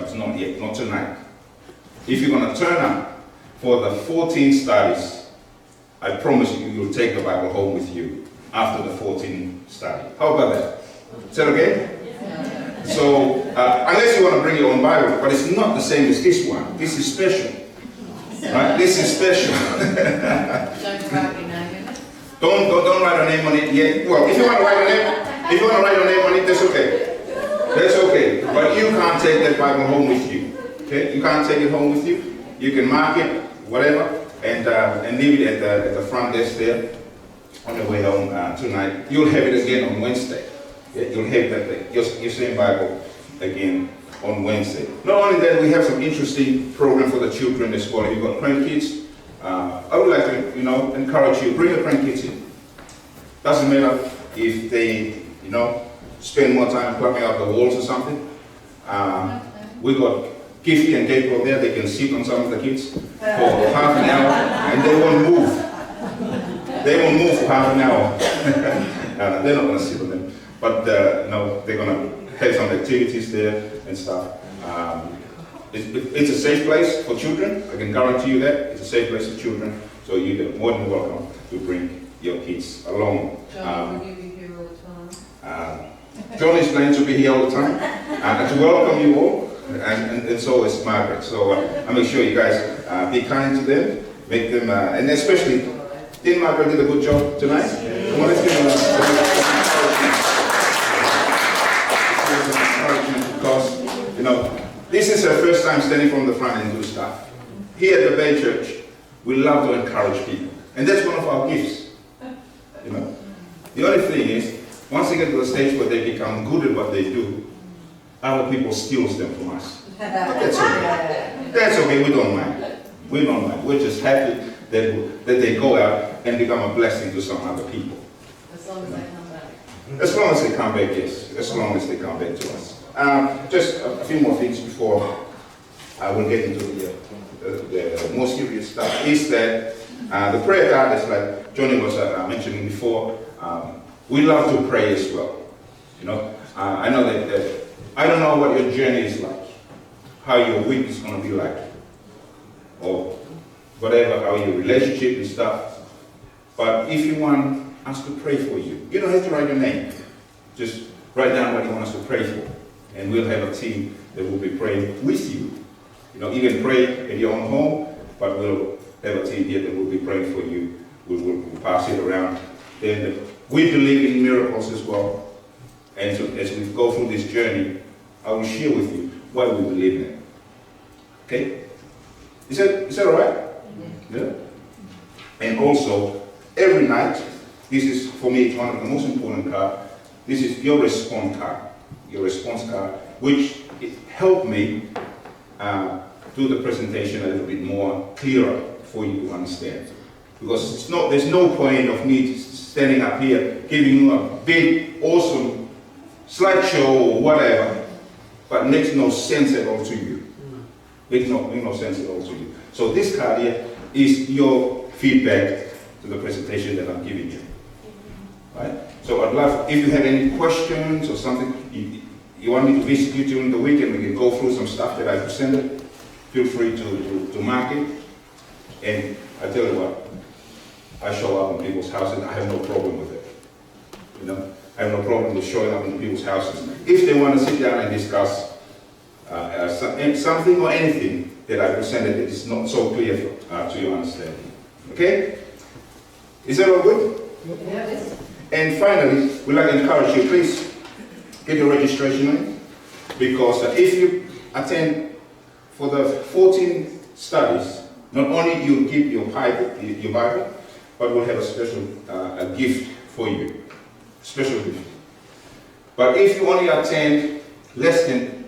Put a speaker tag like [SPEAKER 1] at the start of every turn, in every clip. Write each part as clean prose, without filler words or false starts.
[SPEAKER 1] studies, not yet, not tonight. If you're going to turn up for the 14 studies, I promise you, you'll take the Bible home with you after the 14 study. How about that? Is that okay? Yeah. So, unless you want to bring your own Bible, but it's not the same as this one. This is special. Right? This is special. Don't write a name on it yet. Well, if you want to write a name, on it, that's okay. That's okay. But you can't take that Bible home with you. Okay? You can't take it home with you. You can mark it, whatever, and leave it at the front desk there on the way home tonight. You'll have it again on Wednesday. Yeah, you'll have your same Bible again on Wednesday. Not only that, we have some interesting program for the children as well. You've got grandkids. I would like to, encourage you, bring your grandkids in. Doesn't matter if they, spend more time plumbing out the walls or something. We got Gifty and Gabriel there. They can sit on some of the kids for half an hour, and they won't move. They won't move for half an hour. They're not going to sit on them, but they're going to have some activities there and stuff. It's a safe place for children. I can guarantee you that. It's a safe place for children. So you're more than welcome to bring your kids along.
[SPEAKER 2] John, will you be here all the time?
[SPEAKER 1] John is planning to be here all the time. And to welcome you all. And so is Margaret. So I make sure you guys be kind to them. Make them, and especially, didn't Margaret did a good job tonight? Come on, let's give them encouragement because, this is her first time standing from the front and do stuff. Here at the Bay Church, we love to encourage people. And that's one of our gifts. The only thing is, once they get to the stage where they become good at what they do, other people steals them from us. But that's okay. That's okay, we don't mind. We don't mind. We're just happy that they go out and become a blessing to some other people.
[SPEAKER 2] As long as they come back.
[SPEAKER 1] As long as they come back, yes. As long as they come back to us. Just a few more things before I will get into the more serious stuff. Is that the prayer card, is like Johnny was mentioning before, we love to pray as well. I know that I don't know what your journey is like, how your week is going to be like, or whatever, how your relationship and stuff. But if you want us to pray for you, you don't have to write your name. Just write down what you want us to pray for. And we'll have a team that will be praying with you. You can pray at your own home, but we'll have a team here that will be praying for you. We'll pass it around. Then we believe in miracles as well. And so as we go through this journey, I will share with you why we believe in it. Okay? Is that all right? Yeah? And also, every night, this is, for me, it's one of the most important cards. This is your response card. Your response card, which it helped me do the presentation a little bit more clearer for you to understand. Because there's no point of me standing up here giving you a big, awesome slideshow or whatever, but makes no sense at all to you. Makes no sense at all to you. So this card here is your feedback to the presentation that I'm giving you. Right? So I'd love, if you have any questions or something, you want me to visit you during the weekend, we can go through some stuff that I presented, feel free to mark it. And I tell you what, I show up in people's houses, I have no problem with it. I have no problem with showing up in people's houses. If they want to sit down and discuss something or anything that I presented that is not so clear to your understanding. Okay? Is that all good?
[SPEAKER 2] Yes.
[SPEAKER 1] And finally, we'd like to encourage you, please get your registration in, because if you attend for the 14 studies, not only you keep your Bible, but we'll have a special gift for you. Special gift. But if you only attend less than,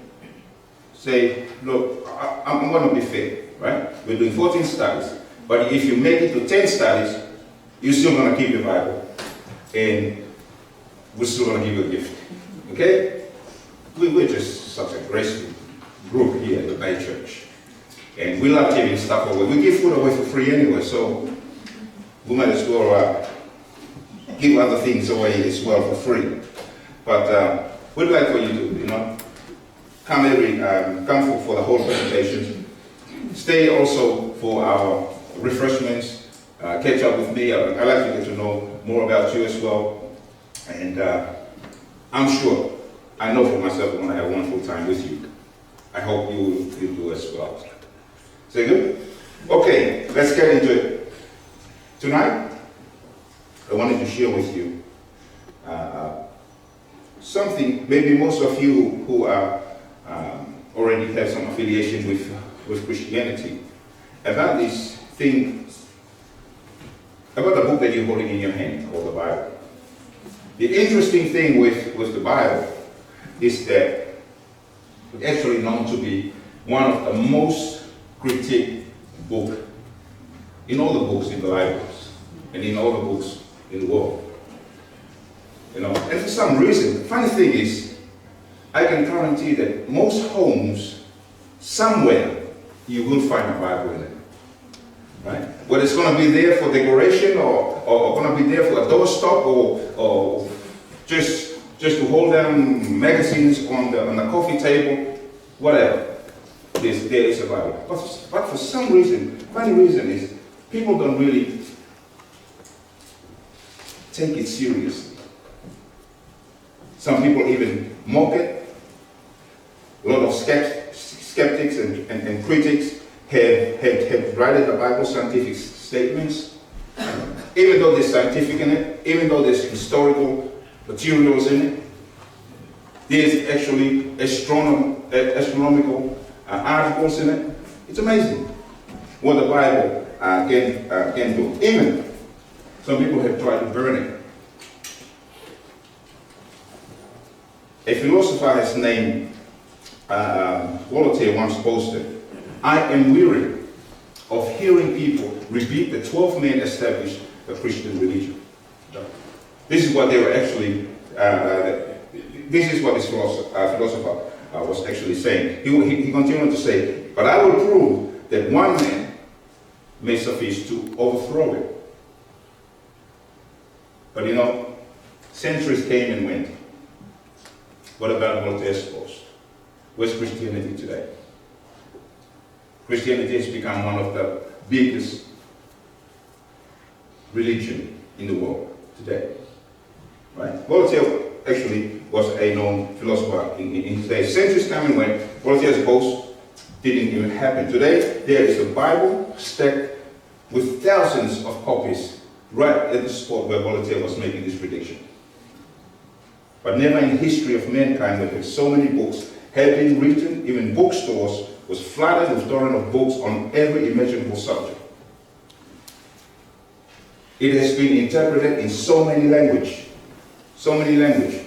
[SPEAKER 1] say, look, I'm going to be fair, right? We're doing 14 studies, but if you make it to 10 studies, you're still going to keep your Bible, and we're still going to give you a gift. Okay? We're just such a graceful group here at the Bay Church. And we love giving stuff away. We give food away for free anyway, so we might as well give other things away as well for free. But we'd like for you to, come for the whole presentation. Stay also for our refreshments. Catch up with me. I'd like to get to know more about you as well. And I'm sure, I know for myself, I'm going to have a wonderful time with you. I hope you do as well. Say good? Okay, let's get into it. Tonight, I wanted to share with you something, maybe most of you who are already have some affiliation with Christianity, about this thing, about the book that you're holding in your hand called the Bible. The interesting thing with the Bible is that it's actually known to be one of the most critiqued books in all the books in the Bibles and in all the books in the world. You know, and for some reason, the funny thing is, I can guarantee that most homes, somewhere, you will find a Bible in it. Right? Whether it's going to be there for decoration or going to be there for a doorstop or just to hold down magazines on the coffee table, whatever. There is a Bible. But for some reason, funny reason is, people don't really take it seriously. Some people even mock it. A lot of skeptics and critics have written the Bible scientific statements. Even though there's scientific in it, even though there's historical materials in it, there's actually astronomical articles in it. It's amazing what the Bible can do. Even some people have tried to burn it. A philosopher has named Voltaire once posted, "I am weary of hearing people repeat the 12 men established the Christian religion." This is what they were actually, this is what this philosopher was actually saying. He continued to say, "But I will prove that one man may suffice to overthrow it." But you know, centuries came and went. What about Voltaire's post? Where's Christianity today? Christianity has become one of the biggest religions in the world today. Right? Voltaire actually was a known philosopher in his day. Centuries come and went. Voltaire's post didn't even happen. Today, there is a Bible stacked with thousands of copies right at the spot where Voltaire was making this prediction. But never in the history of mankind have so many books have been written. Even bookstores was flooded with torrent of books on every imaginable subject. It has been interpreted in so many languages. So many languages.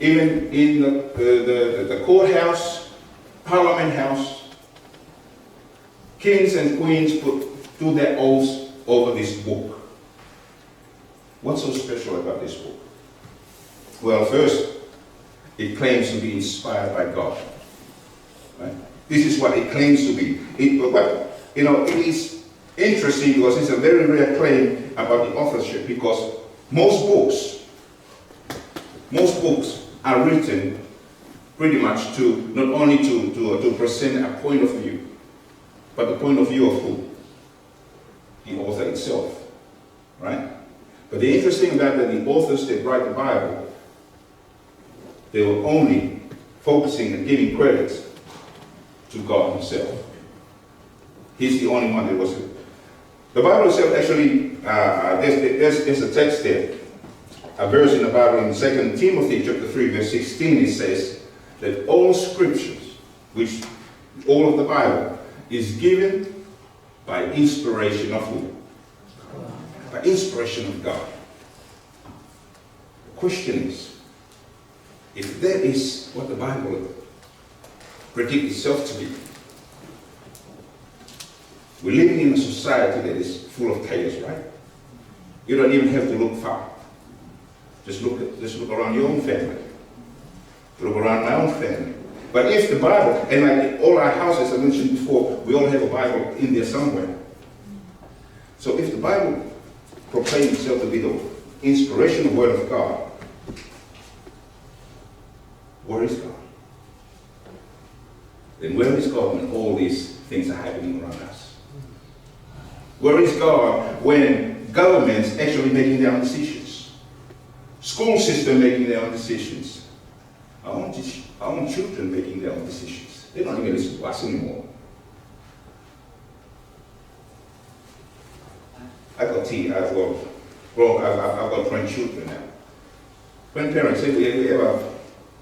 [SPEAKER 1] Even in the courthouse, Parliament House, kings and queens do their oaths over this book. What's so special about this book? Well, first, it claims to be inspired by God. Right? This is what it claims to be. It is interesting because it's a very rare claim about the authorship, because most books are written pretty much to not only to present a point of view, but the point of view of who? The author itself. Right? But the interesting about that, the authors that write the Bible, they were only focusing and giving credit to God himself. He's the only one that was. The Bible itself actually, there's a text there, a verse in the Bible in 2 Timothy chapter 3, verse 16, it says that all scriptures, which all of the Bible, is given by inspiration of who? By inspiration of God. The question is, if that is what the Bible predicts itself to be, we're living in a society that is full of chaos, right? You don't even have to look far. Just look around your own family. Look around my own family. But if the Bible, and like all our houses I mentioned before, we all have a Bible in there somewhere. So if the Bible proclaims itself to be the inspirational word of God, where is God? then where is God when all these things are happening around us? Where is God when governments actually making their own decisions? School system making their own decisions. Our own children making their own decisions. They don't even listen to us anymore. I've got grandchildren now. Grandparents, have you ever,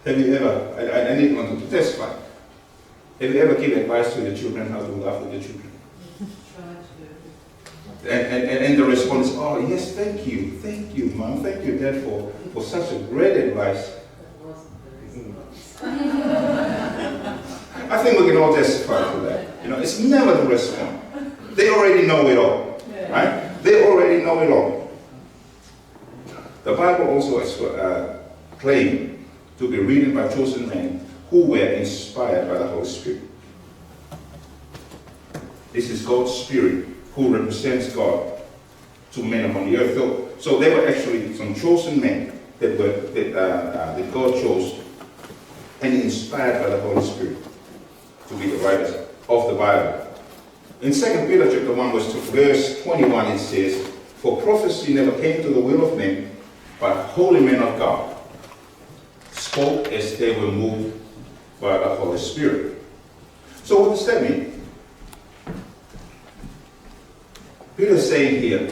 [SPEAKER 1] I need one to testify. Have you ever given advice to your children how to look after the children? And the response, oh yes, thank you, Mom, thank you, Dad, for such a great advice. I think we can all testify to that. It's never the response. They already know it all, right? They already know it all. The Bible also claims to be written by chosen men who were inspired by the Holy Spirit. This is God's Spirit who represents God to men upon the earth. So they were actually some chosen men that God chose and inspired by the Holy Spirit to be the writers of the Bible. In 2 Peter chapter 1 verse 21 it says, "For prophecy never came to the will of men, but holy men of God spoke as they were moved by the Holy Spirit." So what does that mean? Peter's saying here,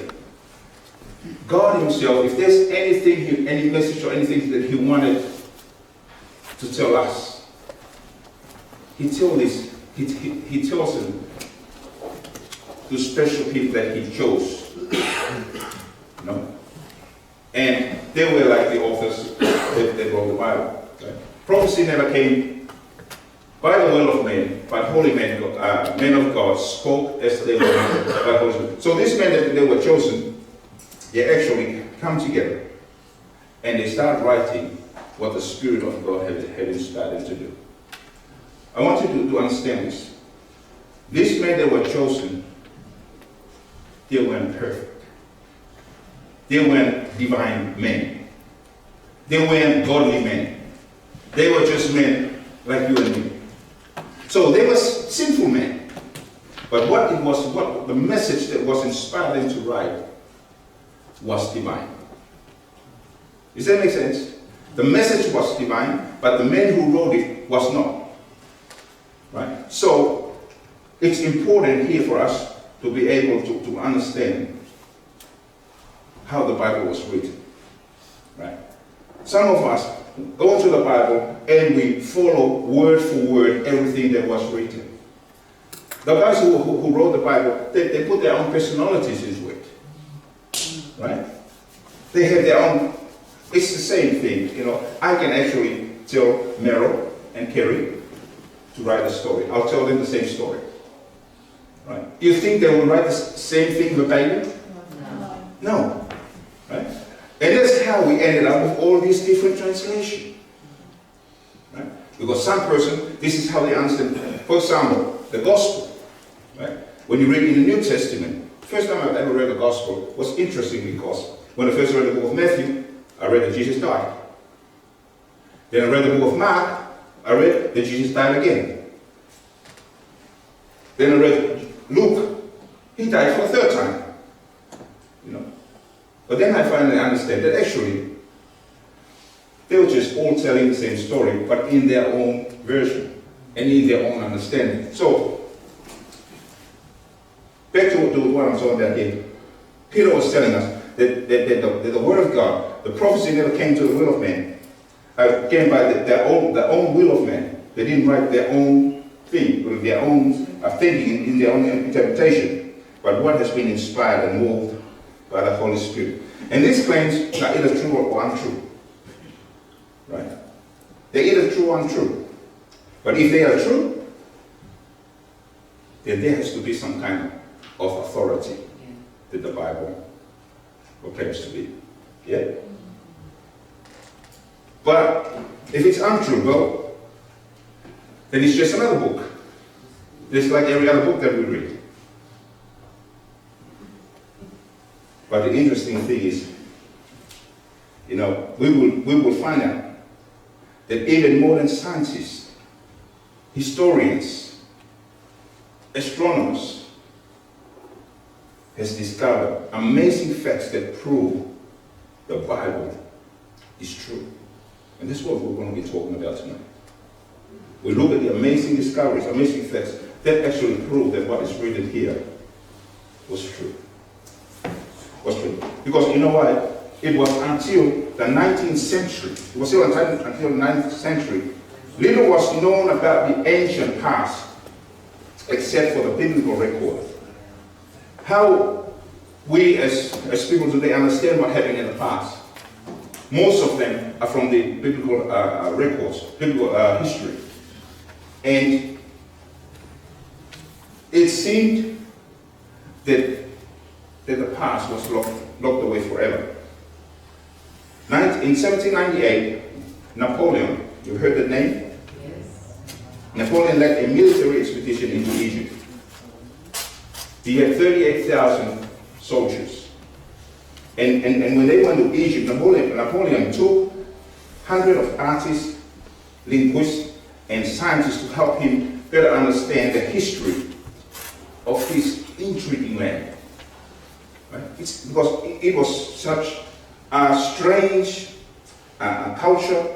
[SPEAKER 1] God himself, if there's anything, any message or anything that he wanted to tell us, he tells him to special people that he chose. And they were like the authors that wrote the Bible. Right? Prophecy never came by the will of men, but holy men of God spoke as they were. So these men that they were chosen, they actually come together and they start writing what the Spirit of God had inspired them to do. I want you to understand this. These men that were chosen, they weren't perfect. They weren't divine men. They weren't godly men. They were just men like you and me. So they were sinful men. But what the message that was inspired them to write was divine. Does that make sense? The message was divine, but the man who wrote it was not. Right? So it's important here for us to be able to understand how the Bible was written. Right? Some of us go into the Bible and we follow word for word everything that was written. The guys who wrote the Bible, they put their own personalities into it. Right? They have their own. It's the same thing. I can actually tell Meryl and Kerry to write a story. I'll tell them the same story. Right? You think they will write the same thing verbatim? No. Right? And that's how we ended up with all these different translations. Right? Because some person, this is how they understand. For example, the gospel. Right? When you read in the New Testament, first time I've ever read the gospel was interesting because when I first read the book of Matthew, I read that Jesus died. Then I read the book of Mark, I read that Jesus died again. Then I read Luke, he died for the third time. But then I finally understand that actually they were just all telling the same story, but in their own version and in their own understanding. So, back to what I'm talking about here. Peter was telling us that the Word of God, the prophecy never came to the will of man. Came by their own will of man. They didn't write their own thing, with their own thinking, in their own interpretation, but what has been inspired and moved by the Holy Spirit. And these claims are either true or untrue. Right? They're either true or untrue. But if they are true, then there has to be some kind of authority that the Bible proclaims to be. Yeah? But if it's untrue, well, then it's just another book. Just like every other book that we read. But the interesting thing is, we will find out that even modern scientists historians, astronomers, has discovered amazing facts that prove the Bible is true. And this is what we're going to be talking about tonight. We look at the amazing discoveries, amazing facts that actually prove that what is written here was true. Was true. Because you know what? It was until the 19th century, it was still until the 19th century, little was known about the ancient past except for the biblical record. How we as people today understand what happened in the past, most of them are from the biblical records, biblical history. And it seemed that the past was locked away forever. In 1798, Napoleon, you heard the name?
[SPEAKER 2] Yes.
[SPEAKER 1] Napoleon led a military expedition into Egypt. He had 38,000 soldiers. And when they went to Egypt, Napoleon took hundreds of artists, linguists, and scientists to help him better understand the history of this intriguing land. Right? It's because it was such a strange culture,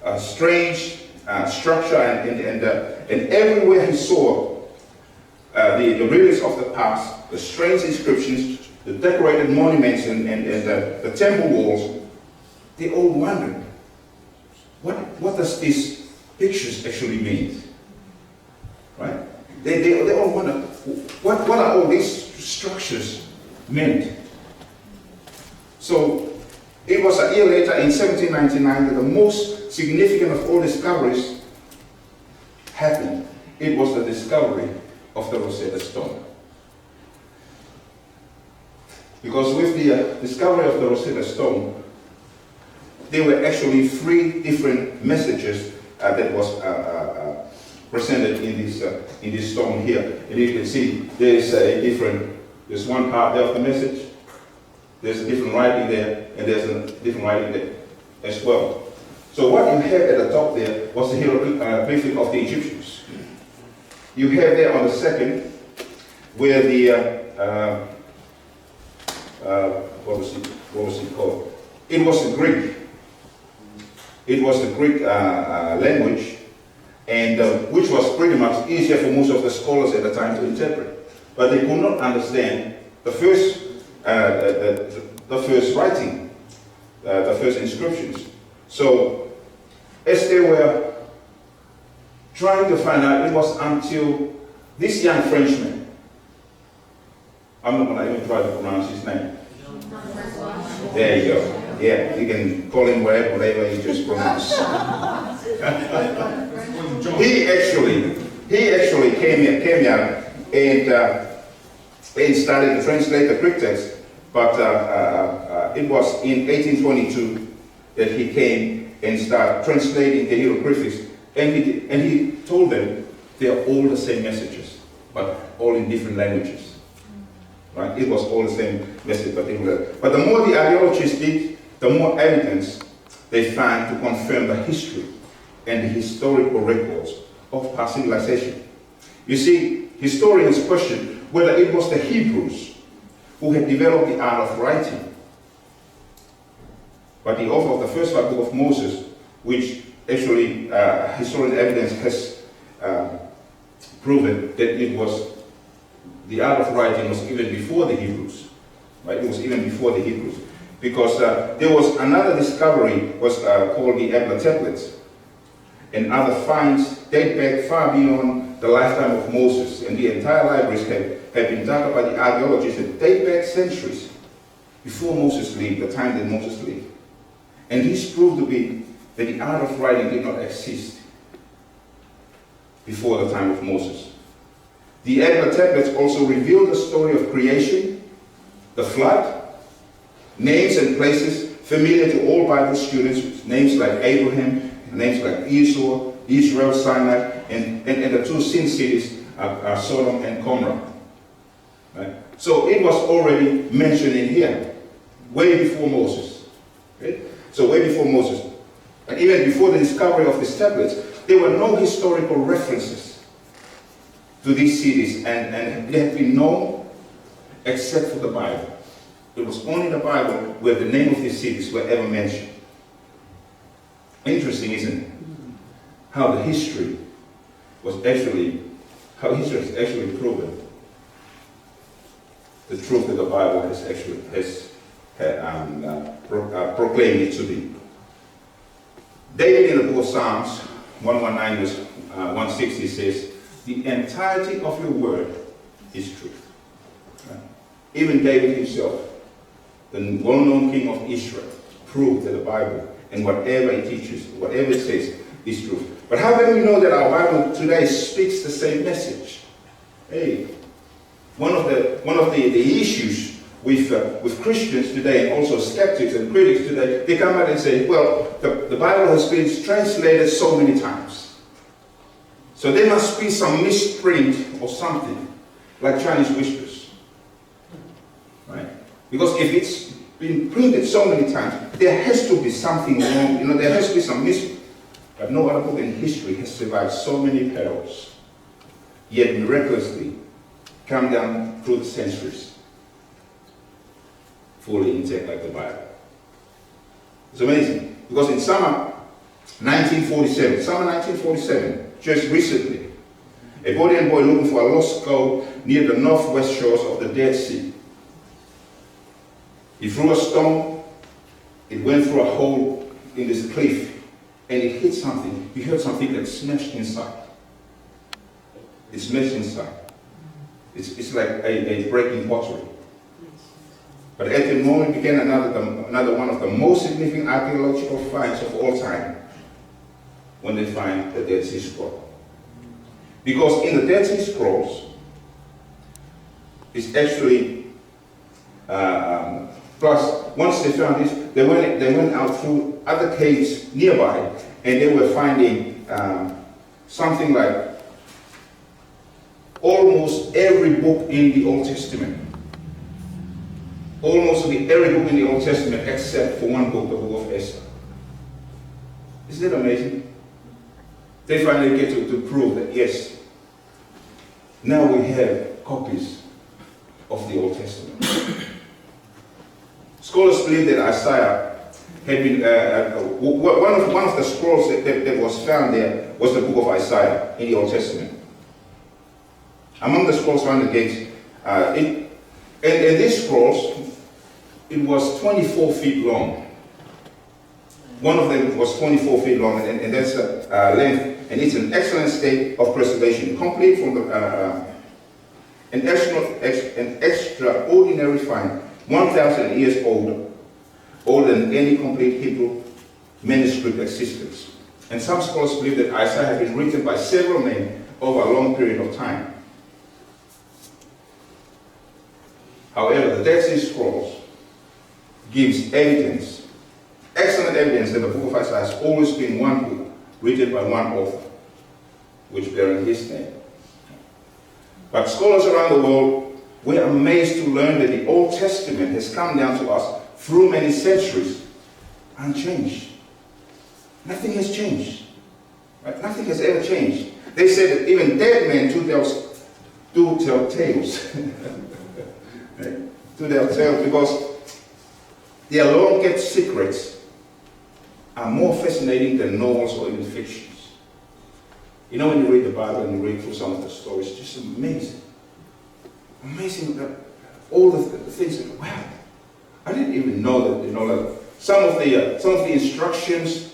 [SPEAKER 1] a strange structure, and everywhere he saw the relics of the past, the strange inscriptions, the decorated monuments, and the temple walls, they all wondered, what does these pictures actually mean? Right? They all wonder, what are all these structures meant? So it was a year later, in 1799, that the most significant of all discoveries happened. It was the discovery of the Rosetta Stone. Because with the discovery of the Rosetta Stone, there were actually 3 different messages that was presented in this stone here. And you can see there's one part there of the message, there's a different writing there, and there's a different writing there as well. So what you have at the top there was the hieroglyphic of the Egyptians. You have there on the second, where the what was it called? It was the Greek. It was the Greek language, and which was pretty much easier for most of the scholars at the time to interpret. But they could not understand the first writing, the first inscriptions. So as they were trying to find out, it was until this young Frenchman, I'm not going to even try to pronounce his name. There you go. Yeah, you can call him whatever you just pronounce. He actually came here and started to translate the Greek text. But it was in 1822 that he came and started translating the hieroglyphics. And he told them they are all the same messages, but all in different languages. Right? It was all the same message, but the more the archaeologists did, the more evidence they found to confirm the history and the historical records of past civilization. You see, historians question whether it was the Hebrews who had developed the art of writing. But the author of the first book of Moses, which actually historical evidence has proven that it was the art of writing was even before the Hebrews. Right? It was even before the Hebrews. Because there was another discovery was called the Ebla tablets. And other finds date back far beyond the lifetime of Moses. And the entire libraries have been dug up by the archaeologists that date back centuries before Moses lived, the time that Moses lived. And this proved to be that the art of writing did not exist before the time of Moses. The Ebla tablets also reveal the story of creation, the flood, names and places familiar to all Bible students, names like Abraham, names like Esau, Israel, Sinai, and the 2 sin cities are Sodom and Gomorrah. Right? So it was already mentioned in here, way before Moses. Okay? So way before Moses. And even before the discovery of these tablets, there were no historical references to these cities, and they had been known except for the Bible. It was only the Bible where the name of these cities were ever mentioned. Interesting, isn't it? How the history has actually proven the truth that the Bible has proclaimed it to be. David in the book of Psalms 119 verse 160 says, "The entirety of your word is truth." Right? Even David himself, the well-known king of Israel, proved that the Bible and whatever it teaches, whatever it says, is truth. But how can we know that our Bible today speaks the same message? Hey, one of the issues with Christians today, and also skeptics and critics today, they come out and say, well, the Bible has been translated so many times, so there must be some misprint or something, like Chinese whispers, right? Because if it's been printed so many times, there has to be something wrong. There has to be some misprint. But no other book in history has survived so many perils, yet miraculously come down through the centuries, fully intact like the Bible. It's amazing, because in summer 1947, just recently, a Ghanaian boy looking for a lost gold near the northwest shores of the Dead Sea. He threw a stone, it went through a hole in this cliff, and it hit something. He heard something that smashed inside. It smashed inside. It's like a breaking pottery. But at the moment began another one of the most significant archaeological finds of all time, when they find the Dead Sea Scroll. Because in the Dead Sea Scrolls, it's actually, plus once they found this, they went out through other caves nearby, and they were finding something like almost every book in the Old Testament. Almost every book in the Old Testament except for one book, the book of Esther. Isn't it amazing? They finally get to prove that, yes, now we have copies of the Old Testament. Scholars believe that Isaiah had been, one of the scrolls that was found there was the book of Isaiah in the Old Testament. Among the scrolls found in the gates, and these scrolls, it was 24 feet long. One of them was 24 feet long, and that's length, and it's in excellent state of preservation, complete from an extraordinary find, 1,000 years older than any complete Hebrew manuscript existence. And some scholars believe that Isaiah had been written by several men over a long period of time. However, the Dead Sea Scrolls gives evidence, excellent evidence, that the book of Isaiah has always been one book written by one author, which bearing his name. But scholars around the world were amazed to learn that the Old Testament has come down to us through many centuries unchanged. Nothing has changed. Right? Nothing has ever changed. They said that even dead men do tell tales. Right? To their tales, because their long-kept secrets are more fascinating than novels or even fictions. You know, when you read the Bible and you read through some of the stories, it's just amazing. Amazing that all the things that, wow, I didn't even know that, like some of the instructions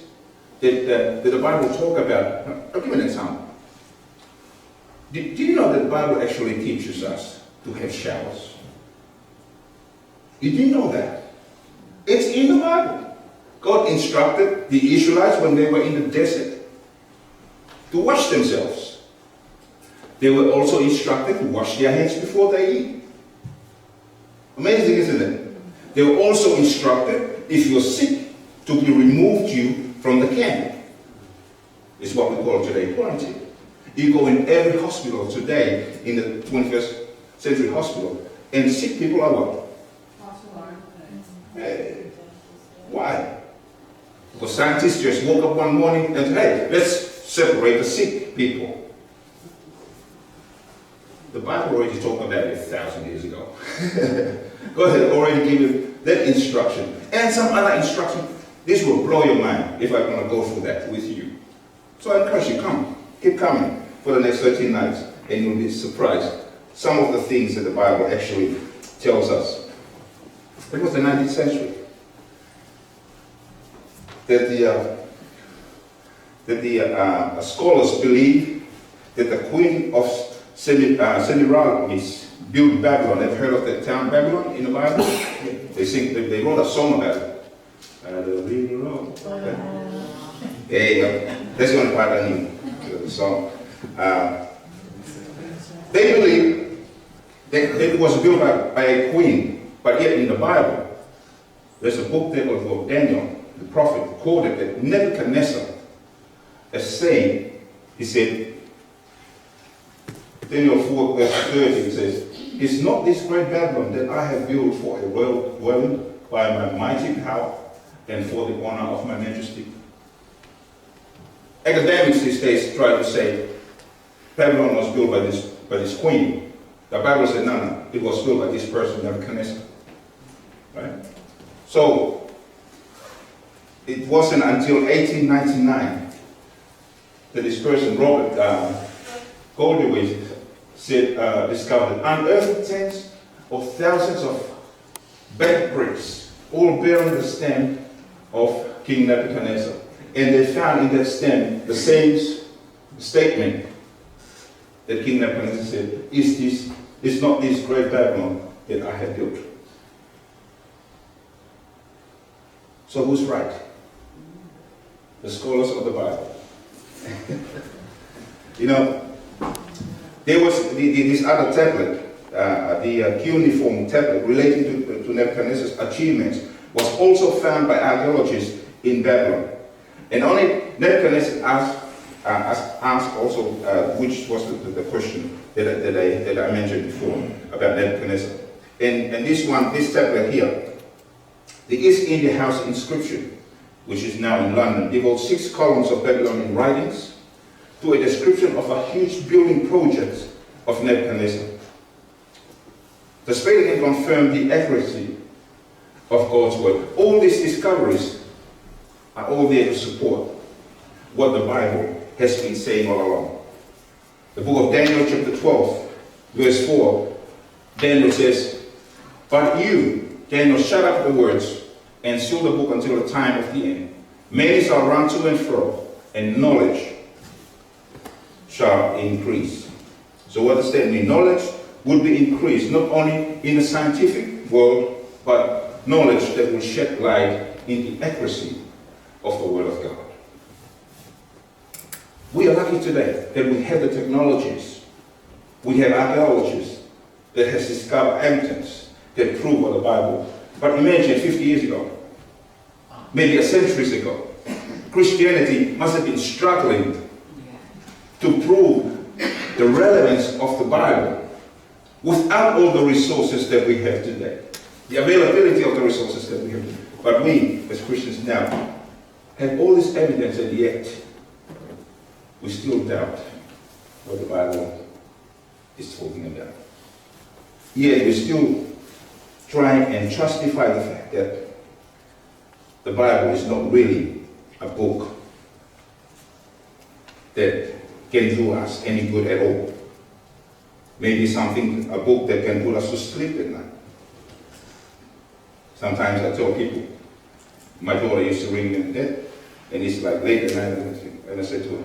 [SPEAKER 1] that the Bible talk about. I'll give you an example. Did you know that the Bible actually teaches us to have showers? Did you know that? It's in the Bible. God instructed the Israelites when they were in the desert to wash themselves. They were also instructed to wash their hands before they eat. Amazing, isn't it? They were also instructed, if you're sick, to be removed you from the camp. It's what we call today quarantine. You go in every hospital today, in the 21st century hospital, and sick people are what? Hey, why? Because scientists just woke up one morning and said, hey, let's separate the sick people. The Bible already talked about it 1,000 years ago. God had already given that instruction and some other instruction. This will blow your mind if I'm going to go through that with you. So I encourage you, come, keep coming for the next 13 nights, and you'll be surprised. Some of the things that the Bible actually tells us. It was the 19th century that the scholars believe that the queen of Semiramis built Babylon. Have you heard of that town Babylon in the Bible? They wrote a song about it. There you go. That's the only part I knew. The song. They believe that it was built by a queen, but yet in the Bible, there's a book there of Daniel, the prophet, quoted that Nebuchadnezzar as saying, he said, Daniel 4 verse 30, it says, "Is not this great Babylon that I have built for a royal dwelling by my mighty power and for the honor of my majesty?" Academics these days try to say Babylon was built by this queen. The Bible said, no, it was built by this person, Nebuchadnezzar. Right? So, it wasn't until 1899 that this person, Robert Goldwich, discovered unearthed tens of thousands of baked bricks, all bearing the stamp of King Nebuchadnezzar. And they found in that stamp the same statement that King Nebuchadnezzar said, is not this great Babylon that I have built. So who's right? The scholars of the Bible. You know, there was this other tablet, the cuneiform tablet relating to Nebuchadnezzar's achievements, was also found by archaeologists in Babylon. And only Nebuchadnezzar asked also, which was the question that I mentioned before about Nebuchadnezzar. And this tablet here, the East India House inscription, which is now in London, devotes 6 columns of Babylonian writings to a description of a huge building project of Nebuchadnezzar. The spelling can confirm the accuracy of God's word. All these discoveries are all there to support what the Bible has been saying all along. The book of Daniel chapter 12, verse 4, Daniel says, "But you, Daniel, shut up the words and seal the book until the time of the end. Many shall run to and fro, and knowledge shall increase." So what does that mean? Knowledge will be increased, not only in the scientific world, but knowledge that will shed light in the accuracy of the Word of God. We are lucky today that we have the technologies, we have archaeologists that has discovered evidence that prove what the Bible. But imagine 50 years ago, maybe a century ago, Christianity must have been struggling to prove the relevance of the Bible without all the resources that we have today, the availability of the resources that we have today. But we, as Christians now, have all this evidence, and yet we still doubt what the Bible is talking about. Yet we still try and justify the fact that the Bible is not really a book that can do us any good at all. Maybe a book that can put us to sleep at night. Sometimes I tell people, my daughter used to ring me in bed, and it's like late at night, and I said to her,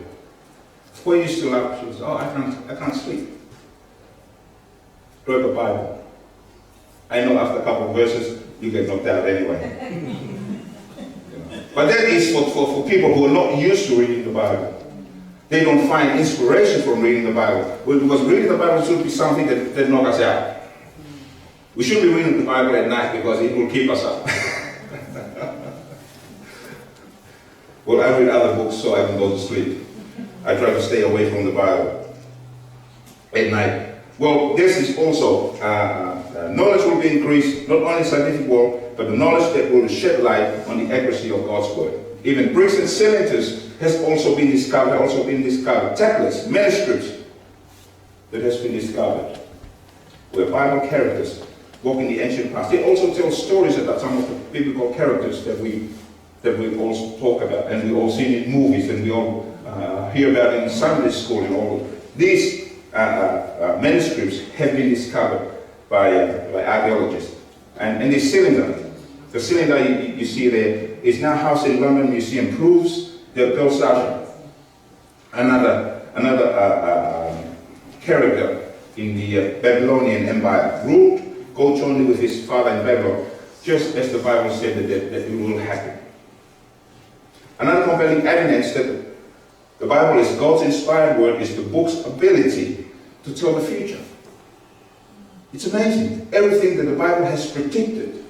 [SPEAKER 1] "Why are you still up?" She says, "Oh, I can't sleep." Grab the Bible. I know after a couple of verses, you get knocked out anyway. But that is for people who are not used to reading the Bible. They don't find inspiration from reading the Bible. Well, because reading the Bible should be something that knocks us out. We should be reading the Bible at night because it will keep us up. Well, I read other books so I can go to sleep. I try to stay away from the Bible at night. Well, this is also, knowledge will be increased, not only in the scientific world, but the knowledge that will shed light on the accuracy of God's word. Even bricks and cylinders has also been discovered, tablets, manuscripts that has been discovered, where Bible characters walk in the ancient past. They also tell stories about some of the biblical characters that we also talk about, and we all see in movies, and we all hear about in Sunday school, and all. These manuscripts have been discovered by archaeologists. And the cylinder you see there is now housed in London Museum, proves that Belshazzar, another character in the Babylonian Empire, ruled co-jointly with his father in Babylon, just as the Bible said that it will happen. Another compelling evidence that the Bible is God's inspired word is the book's ability to tell the future. It's amazing. Everything that the Bible has predicted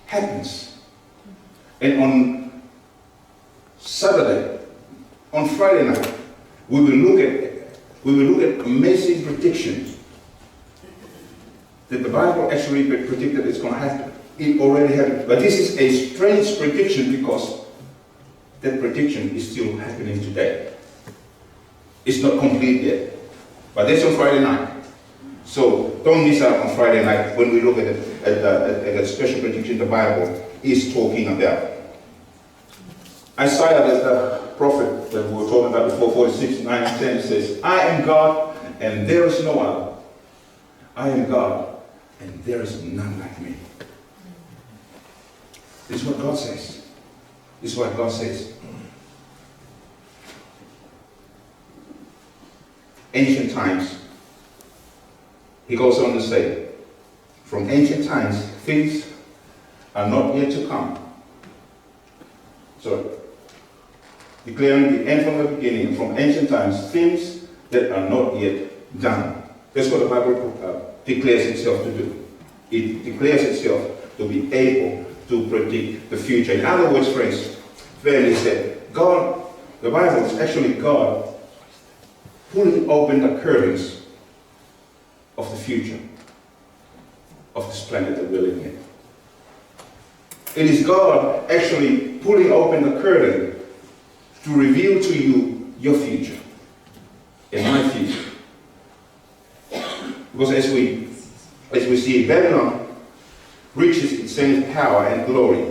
[SPEAKER 1] happens. And on Saturday, on Friday night, we will look at amazing predictions that the Bible actually predicted it's going to happen. It already happened. But this is a strange prediction because that prediction is still happening today. It's not complete yet. But that's on Friday night. So don't miss out on Friday night when we look at a special prediction the Bible is talking about. Isaiah, the prophet that we were talking about before, 46, 9 and 10, says, I am God and there is no other. I am God and there is none like me. This is what God says. This is what God says. Ancient times, he goes on to say, from ancient times, things are not yet to come. So, declaring the end from the beginning, from ancient times, things that are not yet done. That's what the Bible declares itself to do. It declares itself to be able to predict the future. In other words, friends, fairly said, God, the Bible is actually God pulling open the curtains of the future of this planet that we're living in. It is God actually pulling open the curtain to reveal to you your future and my future. Because as we see, Babylon reaches its same power and glory,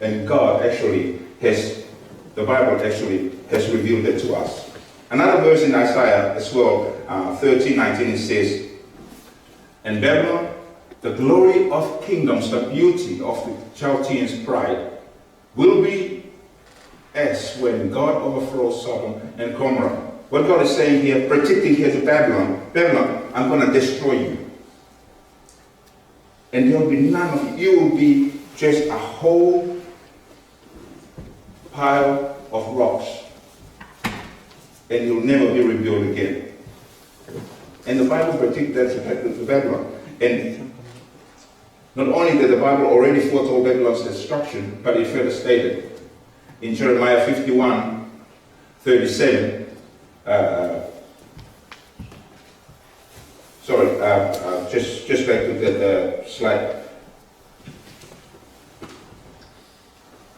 [SPEAKER 1] and God actually the Bible actually has revealed it to us. Another verse in Isaiah as well, 13:19, it says, and Babylon, the glory of kingdoms, the beauty of the Chaldeans' pride, will be as when God overthrows Sodom and Gomorrah. What God is saying here, predicting here to Babylon, Babylon, I'm going to destroy you. And there will be none of you. You will be just a whole pile of rocks. And you'll never be rebuilt again. And the Bible predicted that to Babylon. And not only did the Bible already foretold Babylon's destruction, but it further stated in Jeremiah 51:37. Just back to the slide.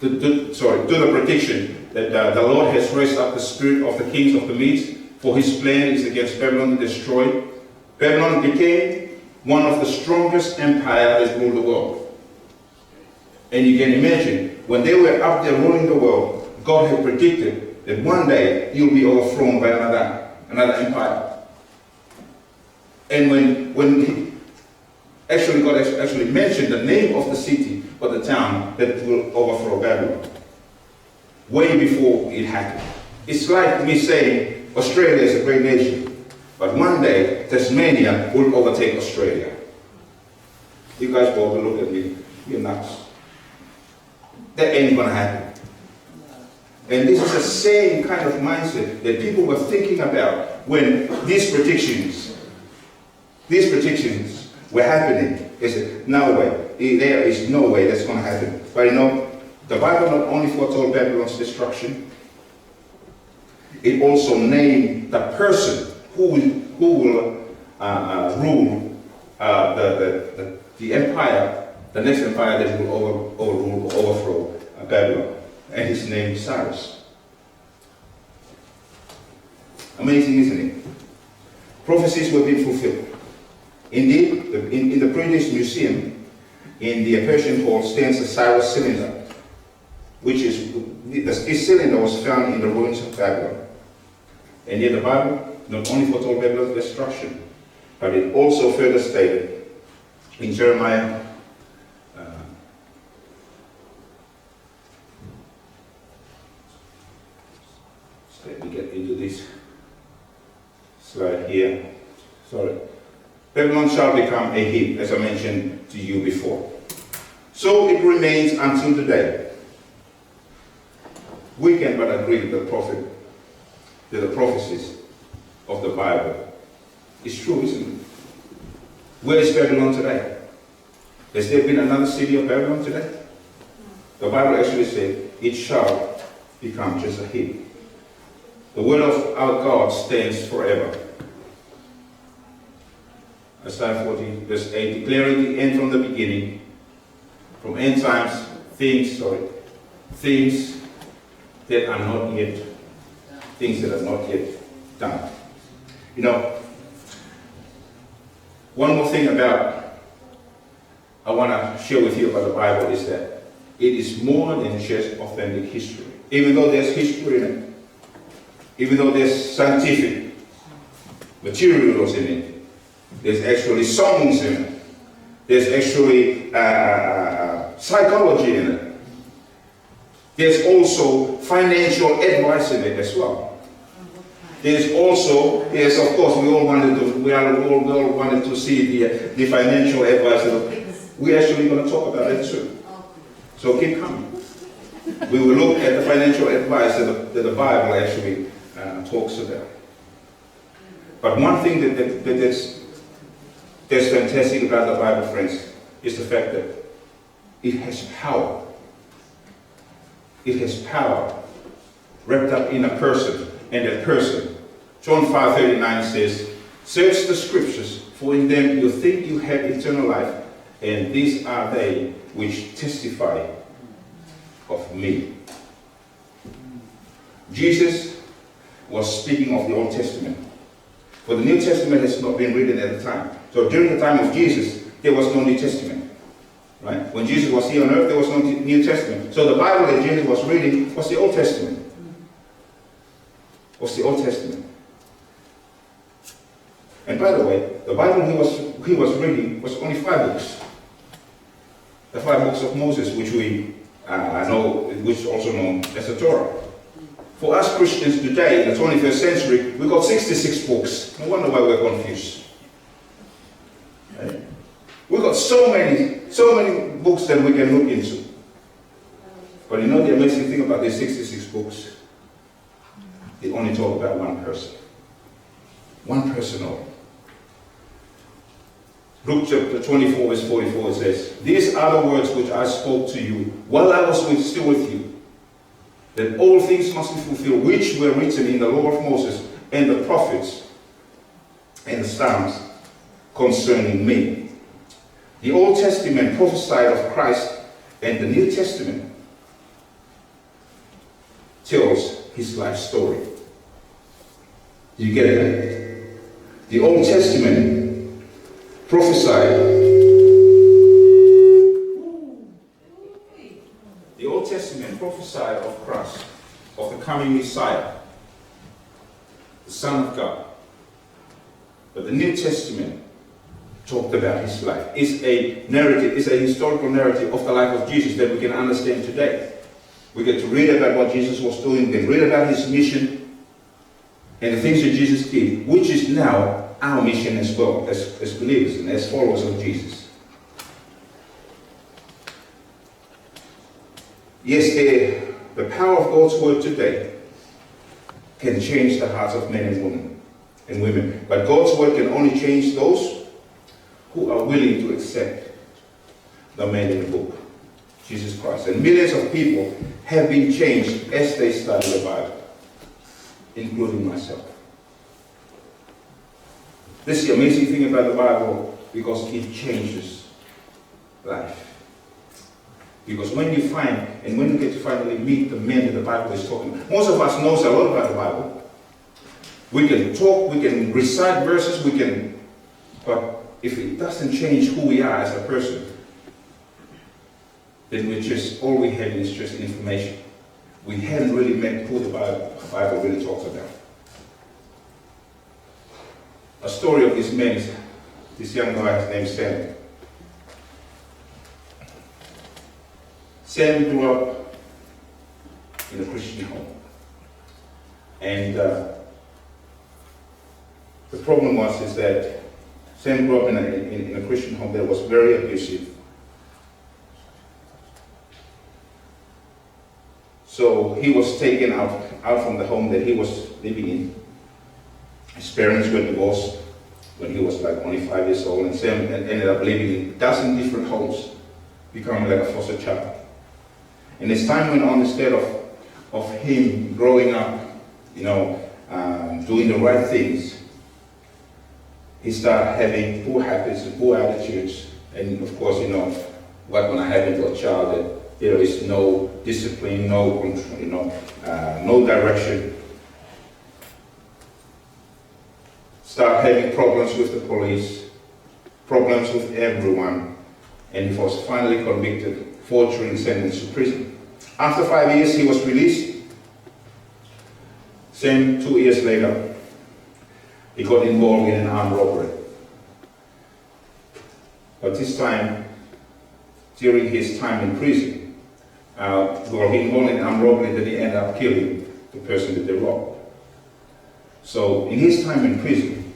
[SPEAKER 1] To the prediction that the Lord has raised up the spirit of the kings of the Medes, for his plan is against Babylon to destroy. Babylon became one of the strongest empires that ruled the world. And you can imagine, when they were up there ruling the world, God had predicted that one day you'll be overthrown by another empire. And when God actually mentioned the name of the city or the town that will overthrow Babylon, way before it happened. It's like me saying Australia is a great nation, but one day Tasmania will overtake Australia. You guys both look at me, you're nuts. That ain't gonna happen. And this is the same kind of mindset that people were thinking about when these predictions were happening. They said, no way, there is no way that's going to happen. But you know, the Bible not only foretold Babylon's destruction, it also named the person who will rule the empire, the next empire that will overthrow Babylon. and his name is Cyrus. Amazing, isn't it? Prophecies were being fulfilled. Indeed, in the British Museum, in the Persian Hall, stands the Cyrus cylinder, which is, this cylinder was found in the ruins of Babylon. And yet the Bible not only foretold Babylon's destruction, but it also further stated in Jeremiah let me get into this slide here. Sorry. Babylon shall become a heap, as I mentioned to you before. So it remains until today. We can but agree that the prophecies of the Bible is true, isn't it? Where is Babylon today? Has there been another city of Babylon today? The Bible actually said, it shall become just a heap. The word of our God stands forever. Isaiah 40, verse 8, declaring the end from the beginning, from end times, things that are not yet done. You know, one more thing I want to share with you about the Bible is that it is more than just authentic history. Even though there's history in it, even though there's scientific materials in it, there's actually songs in it, there's actually psychology in it, there's also financial advice in it as well. There's also, yes, of course, we all wanted to see the financial advice. We're actually going to talk about it too. So keep coming. We will look at the financial advice that the Bible actually talks about. But one thing that's fantastic about the Bible, friends, is the fact that it has power. It has power wrapped up in a person, and that person. John 5:39 says, search the scriptures, for in them you think you have eternal life, and these are they which testify of me. Jesus was speaking of the Old Testament. For the New Testament has not been written at the time. So during the time of Jesus, there was no New Testament. Right? When Jesus was here on earth, there was no New Testament. So the Bible that Jesus was reading was the Old Testament. Was the Old Testament. And by the way, the Bible he was reading was only 5 books. The 5 books of Moses, which we know, which is also known as the Torah. For us Christians today, in the 21st century, we've got 66 books. No wonder why we're confused. Right? We've got so many books that we can look into. But you know the amazing thing about these 66 books? They only talk about one person. One person only. Luke chapter 24, verse 44 says, these are the words which I spoke to you while I was still with you, that all things must be fulfilled which were written in the law of Moses and the prophets and the Psalms concerning me. The Old Testament prophesied of Christ, and the New Testament tells his life story. Do you get it? The Old Testament prophesied. The Old Testament prophesied of Christ, of the coming Messiah, the Son of God. But the New Testament talked about his life. It's a narrative, it's a historical narrative of the life of Jesus that we can understand today. We get to read about what Jesus was doing, we can read about his mission and the things that Jesus did, which is now our mission as well, as believers and as followers of Jesus. Yes, the power of God's word today can change the hearts of men and women. But God's word can only change those who are willing to accept the man in the book, Jesus Christ. And millions of people have been changed as they study the Bible, including myself. This is the amazing thing about the Bible, because it changes life. Because when you find, and when you get to finally meet the men that the Bible is talking about, most of us knows a lot about the Bible. We can talk, we can recite verses, but if it doesn't change who we are as a person, then all we have is just information. We haven't really met who the Bible really talks about. A story of this man is this young guy named Sam. Sam grew up in a Christian home. And the problem is that Sam grew up in a Christian home that was very abusive. So he was taken out from the home that he was living in. His parents were divorced when he was like only 5 years old, and Sam ended up living in a dozen different homes, becoming like a foster child. And as time went on, instead of him growing up, doing the right things, he started having poor habits and poor attitudes. And of course, what going to happen to a child that there is no discipline, no control, no direction. Start having problems with the police, problems with everyone, and he was finally convicted, forgery, and sentenced to prison. After 5 years, he was released. Same 2 years later, he got involved in an armed robbery. But this time, during his time in prison, he involved in an armed robbery that he ended up killing the person that they robbed. So in his time in prison,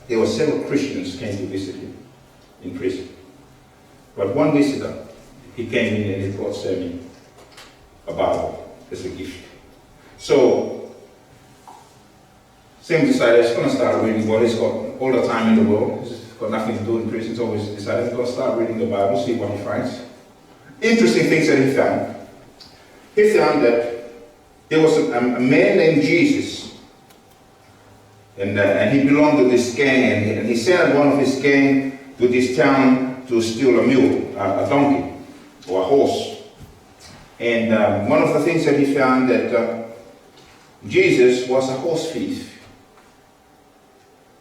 [SPEAKER 1] there were several Christians came to visit him in prison. But one visitor, he came in and he brought Sammy a Bible as a gift. So Sam decided he's going to start reading. Well, he's got all the time in the world. He's got nothing to do in prison, so he's decided he's going to start reading the Bible, see what he finds. Interesting things that he found. He found that there was a man named Jesus, and he belonged to this gang, and he sent one of his gang to this town to steal a mule, a donkey, or a horse. And one of the things that he found that Jesus was a horse thief.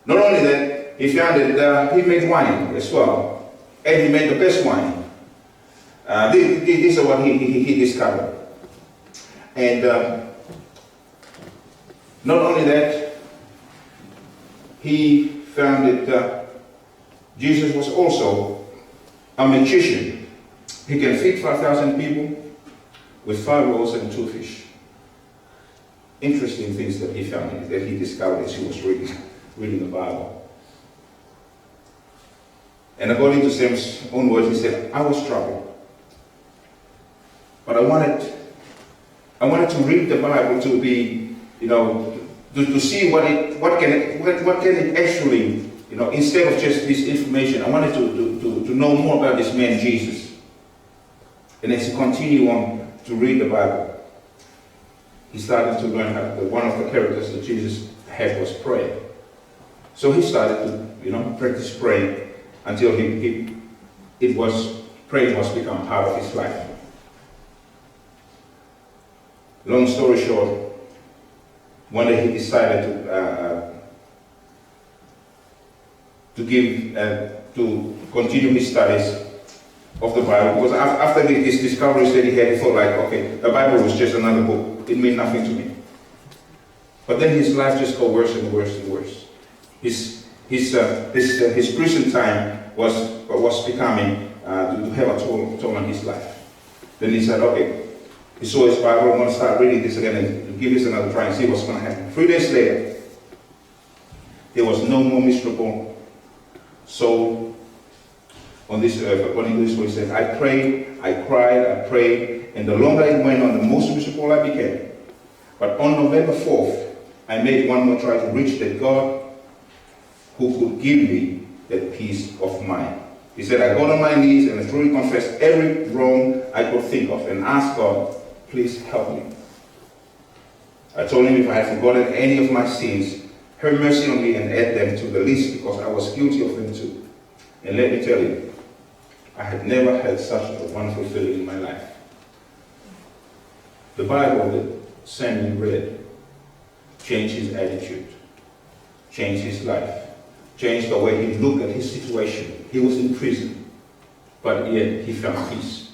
[SPEAKER 1] Not only that, he found that he made wine as well, and he made the best wine. These are what he discovered. And not only that, he found that Jesus was also a magician. He can feed 5,000 people with 5 loaves and 2 fish. Interesting things that he found, that he discovered as he was reading the Bible. And according to Sam's own words, he said, I was troubled. But I wanted to read the Bible to be, to see what can it actually, instead of just this information. I wanted to know more about this man Jesus. And as he continued on to read the Bible, he started to learn how one of the characters that Jesus had was prayer. So he started to, practice praying until praying was become part of his life. Long story short, one day he decided to continue his studies of the Bible, because after these discoveries that he had, he thought like, okay, the Bible was just another book. It meant nothing to me. But then his life just got worse and worse and worse. His prison time was becoming to have a toll on his life. Then he said, okay, he saw his Bible, I'm going to start reading this again and give this another try and see what's going to happen. 3 days later, there was no more miserable soul on this earth. According to this, he said, I prayed, I cried, I prayed, and the longer it went on, the most miserable I became. But on November 4th, I made one more try to reach that God who could give me that peace of mind. He said, I got on my knees and I truly confessed every wrong I could think of and asked God, please help me. I told him if I had forgotten any of my sins, have mercy on me and add them to the list, because I was guilty of them too. And let me tell you, I had never had such a wonderful feeling in my life. The Bible that Samuel read changed his attitude, changed his life, changed the way he looked at his situation. He was in prison, but yet he found peace.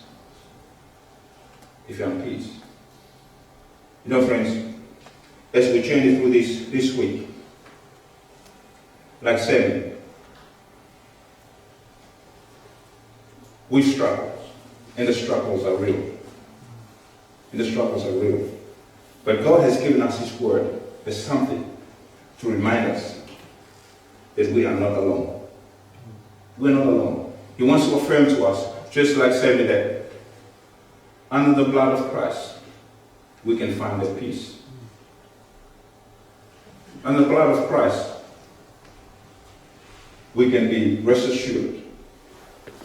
[SPEAKER 1] He found peace. You know, friends, as we journey through this week, like Samuel, we struggle, and the struggles are real. And the struggles are real. But God has given us His Word as something to remind us that we are not alone. We're not alone. He wants to affirm to us, just like Samuel, that under the blood of Christ, we can find that peace. Under the blood of Christ, we can be rest assured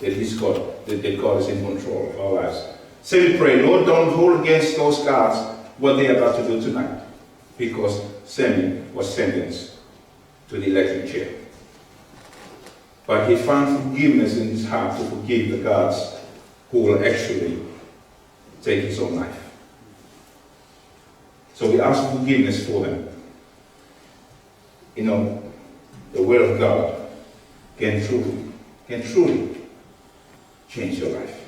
[SPEAKER 1] that that God is in control of our lives. So we pray, Lord, don't hold against those guards what they are about to do tonight, because Samuel was sentenced to the electric chair. But he found forgiveness in his heart to forgive the guards who will actually take his own life. So we ask for forgiveness for them. You know, the Word of God can truly change your life.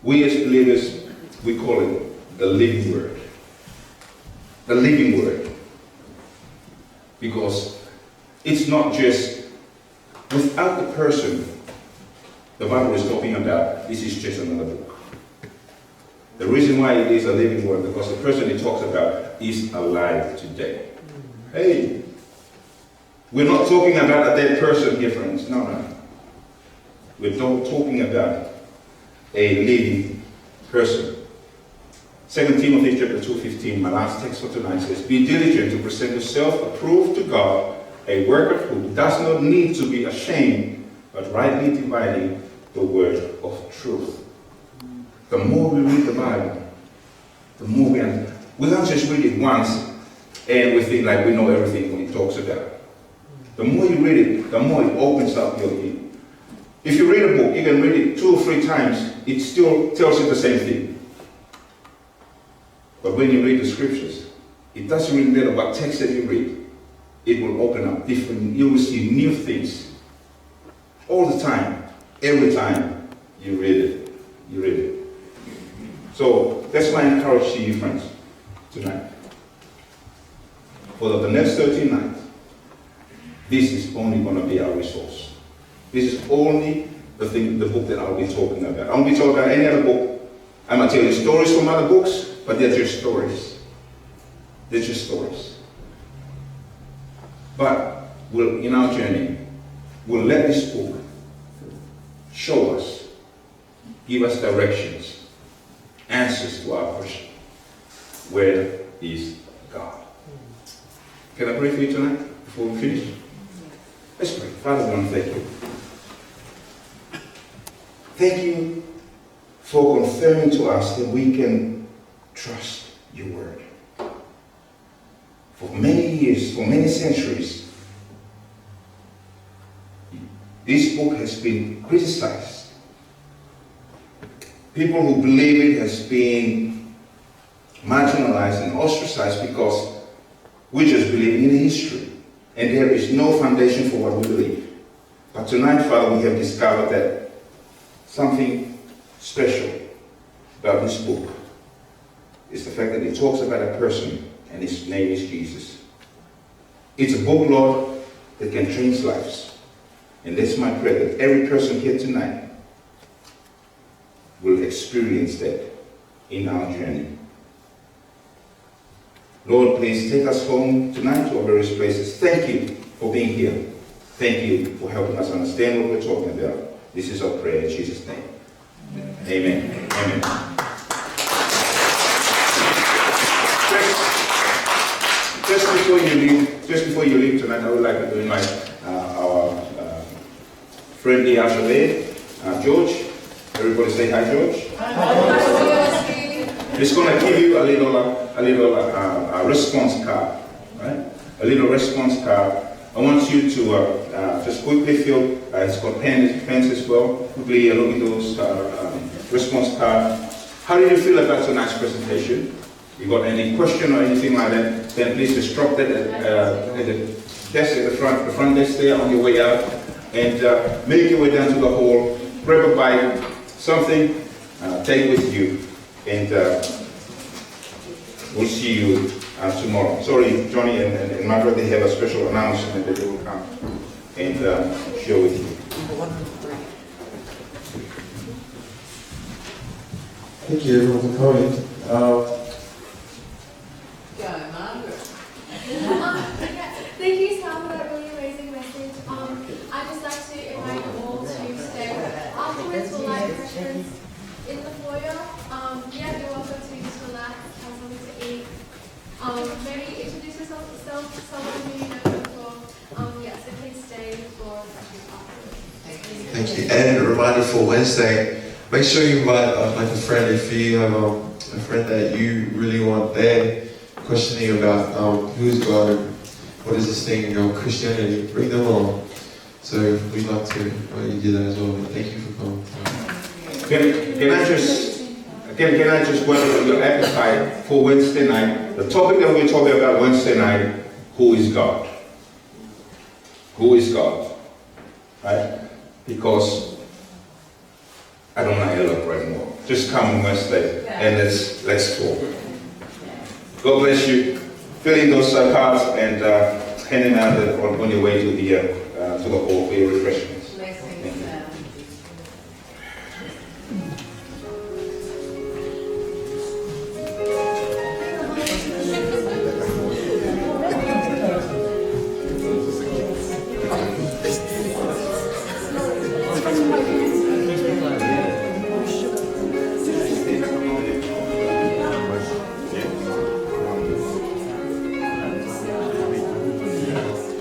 [SPEAKER 1] We as believers, we call it the living Word. The living Word. Because it's not just, without the person the Bible is talking about, this is just another book. The reason why it is a living Word, because the person it talks about is alive today. Hey, we're not talking about a dead person here, friends. No. We're talking about a living person. 2 Timothy chapter 2:15, my last text for tonight says, be diligent to present yourself approved to God, a worker who does not need to be ashamed, but rightly dividing the word of truth. The more we read the Bible, the more we understand. We don't just read it once and we think like we know everything when it talks about. The more you read it, the more it opens up your ear. If you read a book, you can read it 2 or 3 times, it still tells you the same thing. But when you read the scriptures, it doesn't really matter what text that you read. It will open up different, you will see new things. All the time, every time you read it. You read it. So that's my encouragement to you, friends, tonight. For the next 13 nights, this is only going to be our resource. This is only the book that I'll be talking about. I won't be talking about any other book. I'm going to tell you stories from other books, but they're just stories. They're just stories. But in our journey, we'll let this book show us, give us directions, answers to our question. Where is God? Can I pray for you tonight before we finish? Let's pray. Father, I want to thank you. Thank you for confirming to us that we can trust your word. For many years, for many centuries, this book has been criticized. People who believe it has been marginalized and ostracized because we just believe in history. And there is no foundation for what we believe. But tonight, Father, we have discovered that something special about this book is the fact that it talks about a person and his name is Jesus. It's a book, Lord, that can change lives. And that's my prayer, that every person here tonight will experience that in our journey. Lord, please take us home tonight to our various places. Thank you for being here. Thank you for helping us understand what we're talking about. This is our prayer in Jesus' name. Amen. Amen. Just before you leave tonight, I would like to invite our friend Ashley, George. Everybody say hi, George. He's going to give you a little response card, right? A little response card I want you to just quickly fill, it's got pens as well, quickly look at those response cards. How did you feel about tonight's presentation? You got any question or anything like that, then please just drop that at the desk at the front desk there on your way out, and make your way down to the hall, grab a bite, something, take with you, and we'll see you tomorrow. Sorry, Johnny and Margaret, they have a special announcement that they will come and share with you.
[SPEAKER 3] Thank you everyone for coming.
[SPEAKER 2] Go, Margaret.
[SPEAKER 4] Thank you, Sam, for that really amazing message. I'd just like to invite you all to stay afterwards. We'll like refreshments in the foyer. Yeah, you're welcome to just relax, have something to eat. Maybe introduce yourself to someone who you know before. Yeah, so please stay for refreshments afterwards.
[SPEAKER 3] Thank you. And a reminder for Wednesday, make sure you invite like a friend if you have a friend that you really want there questioning about who's God and what is this thing Christianity, bring them along. So we'd like to invite you to do that as well. But thank you for coming.
[SPEAKER 1] Can I just welcome your appetite for Wednesday night? The topic that we're talking about Wednesday night, who is God? Who is God? Right? Because I don't want to elaborate more. Just come on Wednesday and let's talk. God bless you. Fill in those cards and hand them out on your way to the hall for your refreshment.